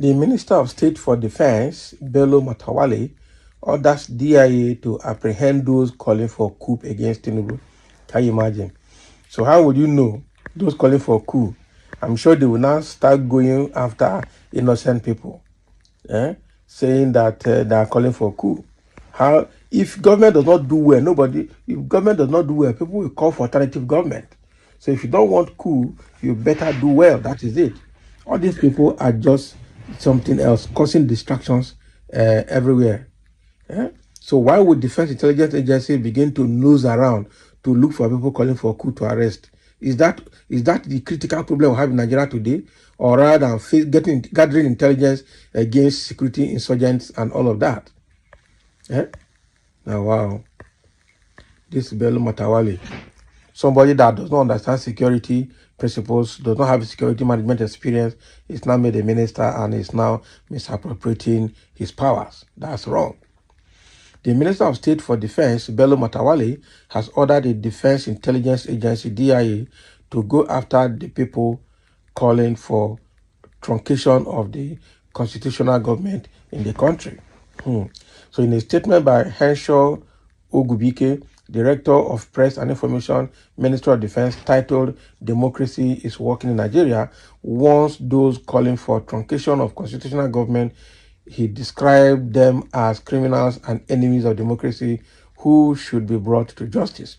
The Minister of State for Defense, Bello Matawalle, orders DIA to apprehend those calling for coup against Tinubu. Can you imagine? So how would you know those calling for coup? I'm sure they will now start going after innocent people, saying that they are calling for coup. How if government does not do well, if government does not do well, people will call for alternative government. So if you don't want coup, you better do well. That is it. All these people are just something else, causing distractions everywhere. So why would Defense Intelligence Agency begin to nose around to look for people calling for coup to arrest? Is that the critical problem we have in Nigeria today, or rather than gathering intelligence against security insurgents and all of that? Now, wow, this Bello Matawalle, somebody that does not understand security principles, does not have security management experience, is now made a minister and is now misappropriating his powers. That's wrong. The Minister of State for Defense, Bello Matawalle, has ordered the Defense Intelligence Agency, DIA, to go after the people calling for truncation of the constitutional government in the country. So in a statement by Henshaw Ogubike, Director of Press and Information, Ministry of Defense, titled "Democracy is Working in Nigeria," warns those calling for truncation of constitutional government. He described them as criminals and enemies of democracy who should be brought to justice.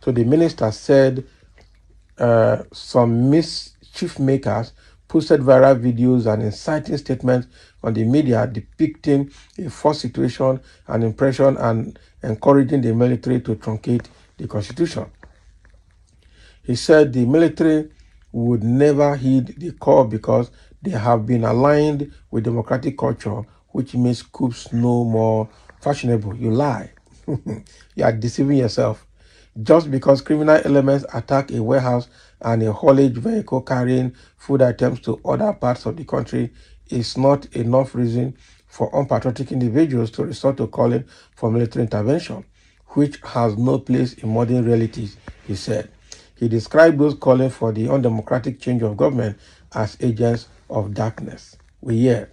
So the minister said some mischief makers posted viral videos and inciting statements on the media depicting a false situation and impression and encouraging the military to truncate the constitution. He said the military would never heed the call because they have been aligned with democratic culture, which makes coups no more fashionable. You lie. You are deceiving yourself. Just because criminal elements attack a warehouse and a haulage vehicle carrying food items to other parts of the country is not enough reason for unpatriotic individuals to resort to calling for military intervention, which has no place in modern realities, he said. He described those calling for the undemocratic change of government as agents of darkness. We hear.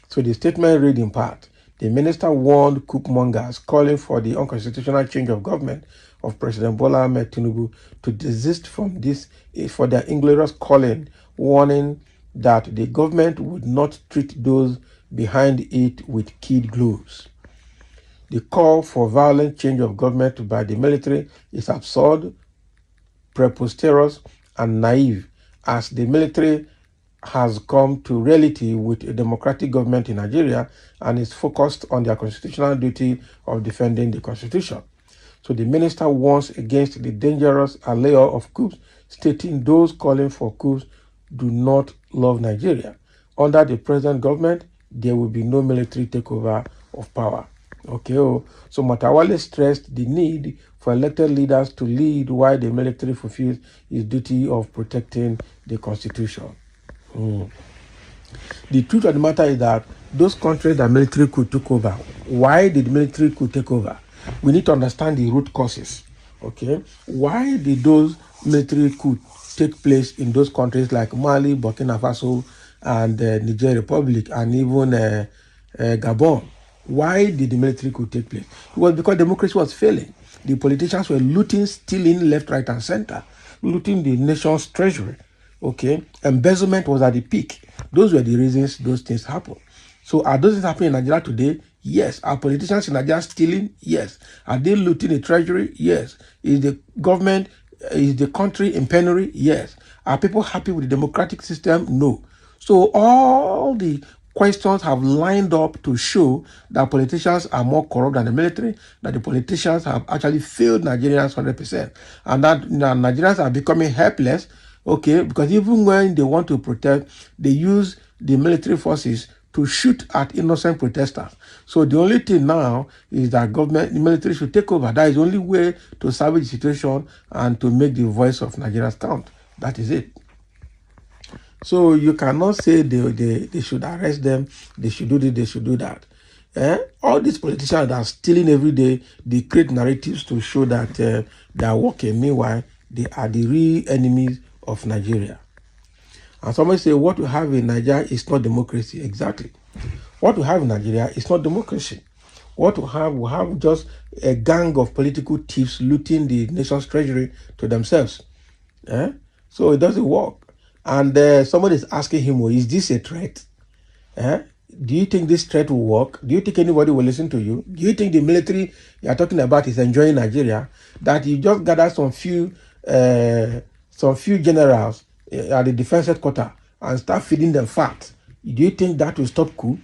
So the statement read in part, the minister warned coup mongers calling for the unconstitutional change of government of President Bola Ahmed Tinubu to desist from this for their inglorious calling, warning that the government would not treat those behind it with kid gloves. The call for violent change of government by the military is absurd, preposterous, and naive, as the military has come to reality with a democratic government in Nigeria and is focused on their constitutional duty of defending the constitution. So the minister warns against the dangerous allure of coups, stating those calling for coups do not love Nigeria. Under the present government, there will be no military takeover of power. So Matawalle stressed the need for elected leaders to lead while the military fulfills its duty of protecting the constitution. The truth of the matter is that those countries that military coup took over, why did military coup take over? We need to understand the root causes. Why did those military coups take place in those countries like Mali, Burkina Faso, and Niger Republic, and even Gabon? Why did the military coup take place? It was because democracy was failing. The politicians were looting, stealing left, right, and center, looting the nation's treasury. Embezzlement was at the peak. Those were the reasons those things happened. So are those things happening in Nigeria today? Yes. Are politicians in Nigeria stealing? Yes. Are they looting the treasury? Yes. Is the government, is the country in penury? Yes. Are people happy with the democratic system? No. So all the questions have lined up to show that politicians are more corrupt than the military, that the politicians have actually failed Nigerians 100%, and that Nigerians are becoming helpless, because even when they want to protest, they use the military forces to shoot at innocent protesters. So the only thing now is that the military should take over. That is the only way to salvage the situation and to make the voice of Nigerians count. That is it. So you cannot say they should arrest them, they should do this, they should do that. All these politicians that are stealing every day, they create narratives to show that they are working. Meanwhile, they are the real enemies of Nigeria. And somebody say, what we have in Nigeria is not democracy. Exactly. What we have in Nigeria is not democracy. What we have just a gang of political thieves looting the nation's treasury to themselves. So it doesn't work. And somebody is asking him, well, is this a threat? Do you think this threat will work? Do you think anybody will listen to you? Do you think the military you are talking about is enjoying Nigeria? That you just gather some few generals at the defense headquarters and start feeding them fat? Do you think that will stop coup?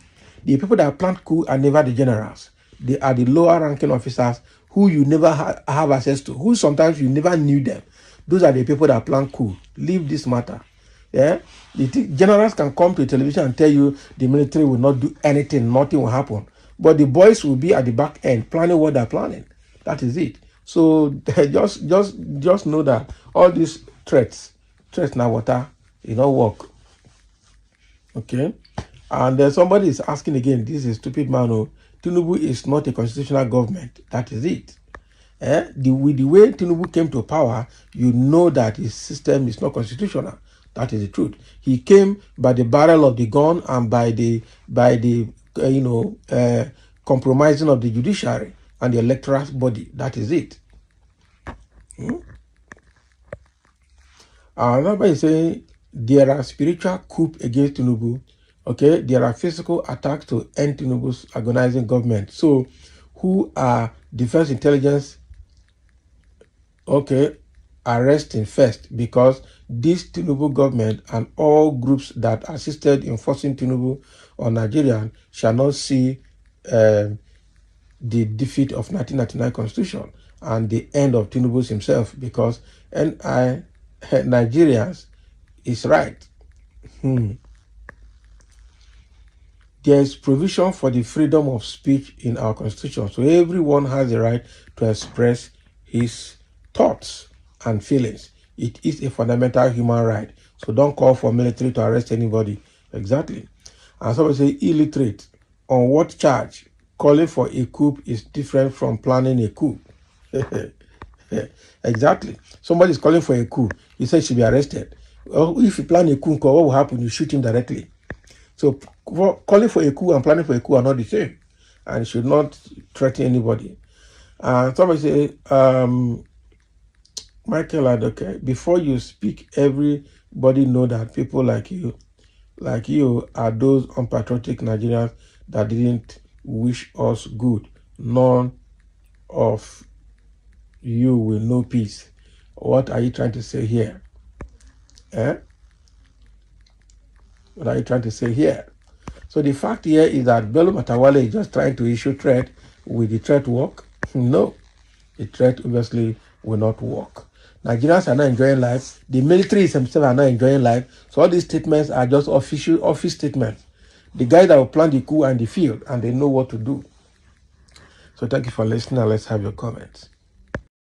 The people that plant coup are never the generals. They are the lower ranking officers who you never have access to, who sometimes you never knew them. Those are the people that plan coup. Leave this matter. The generals can come to television and tell you the military will not do anything, nothing will happen. But the boys will be at the back end planning what they're planning. That is it. So just know that all these threats now water, it don't work. Okay? And then somebody is asking again, this is a stupid man. Tinubu is not a constitutional government. That is it. With the way Tinubu came to power, you know that his system is not constitutional. That is the truth. He came by the barrel of the gun and by the compromising of the judiciary and the electoral body. That is it. Another is saying there are spiritual coup against Tinubu. Okay, there are physical attacks to end Tinubu's agonizing government. So, who are defense intelligence? Okay, arresting first, because this Tinubu government and all groups that assisted in forcing Tinubu on Nigerian shall not see the defeat of 1999 constitution and the end of Tinubu himself, because Nigerians is right. There is provision for the freedom of speech in our constitution. So everyone has the right to express his thoughts and feelings. It is a fundamental human right. So don't call for military to arrest anybody. Exactly. And somebody say illiterate. On what charge? Calling for a coup is different from planning a coup. Exactly. Somebody is calling for a coup. He said he should be arrested. Well, if you plan a coup, what will happen? You shoot him directly. So calling for a coup and planning for a coup are not the same, and should not threaten anybody. And somebody say, Michael Adoke, before you speak, everybody know that people like you are those unpatriotic Nigerians that didn't wish us good. None of you will know peace. What are you trying to say here? What are you trying to say here? So the fact here is that Bello Matawalle is just trying to issue threat. Will the threat work? No. The threat obviously will not work. Nigerians are not enjoying life. The military themselves are not enjoying life. So all these statements are just office statements. The guys that will plan the coup and the field, and they know what to do. So thank you for listening, and let's have your comments.